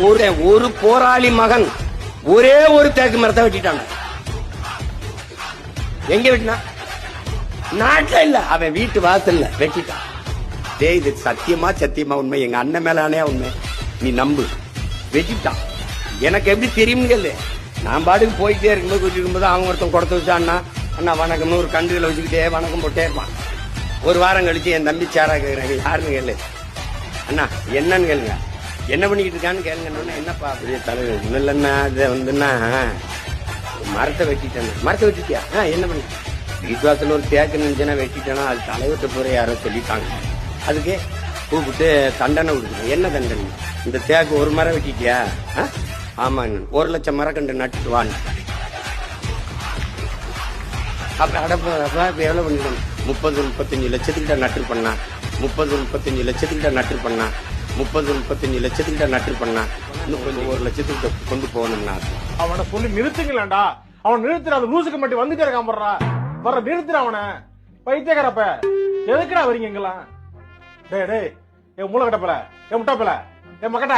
ஒரு போராளி மகன் ஒரே ஒரு தேக்கு மரத்தை வெட்டிட்டாங்க. எங்க வெட்டினா? நாட்டுல இல்ல, அவன் வீட்டு வாசல்ல வெட்டிட்டான். டேய், இது சத்தியமா சத்தியமா உண்மை, எங்க அண்ணன் மேலானே உண்மை, நீ நம்பு. வெட்டிட்டான். எனக்கு எப்படி தெரியும் கேளு. நான் பாட்டுக்கு போயிட்டே இருக்கும்போது இருக்கும்போது அவங்க ஒருத்தன் கொடுத்து வச்சா, அண்ணா அண்ணா வணக்கம்னு ஒரு கண்டுகளை வச்சுக்கிட்டே வணக்கம் போட்டே இருப்பான். ஒரு வாரம் கழிச்சு என் தம்பி சேரா கேட்குறாங்க, யாருன்னு கேளு. அண்ணா என்னன்னு கேளுங்க, என்ன பண்ணிக்கிட்டு இருக்கான்னு கேளுங்க. என்னப்பா அப்படியே தலைவர் ஒன்றும் இல்லைன்னா அதை வந்துன்னா மரத்தை வெட்டிட்டேன். மரத்தை வெட்டிட்டியா? என்ன பண்ணி வீட்டுவாசல் ஒரு தேக்கு நினைச்சுன்னா வெட்டிட்டேன்னா அது தலைவர்கிட்ட போற யாரோ சொல்லிட்டாங்க. அதுக்கு கூப்பிட்டு தண்டனை கொடுக்கணும். என்ன தண்டனை? இந்த தேக்கு ஒரு மரம் வெட்டிட்டியா? ஆமாங்க, 1,00,000 மரக்கண்டு நட்டுட்டு வான்னு. அப்ப அடப்பா இப்ப எவ்வளவு பண்ணிக்கணும்? 30-35 லட்சத்துக்கிட்ட நட்டு பண்ணா, 30-35 லட்சத்துக்கிட்ட நட்டு பண்ணா, 30-35 லட்சத்துக்கிட்ட நட்டு பண்ணா, இன்னும் கொஞ்சம் 1 லட்சத்துக்கிட்ட கொண்டு போகணும்னா அவனை சொல்லி நிறுத்துங்களேன்டா. அவன் நிறுத்துற, அந்த லூசுக்கு மட்டும் வந்துட்டே இருக்கான் போடுறா. வர நிறுத்துற அவனை. பைத்தியக்காரப்ப எதுக்குடா வரீங்க எங்கெல்லாம்? டே டே, என் மூளை கட்டப்பல, என் முட்டாப்பல, என் மக்கட்ட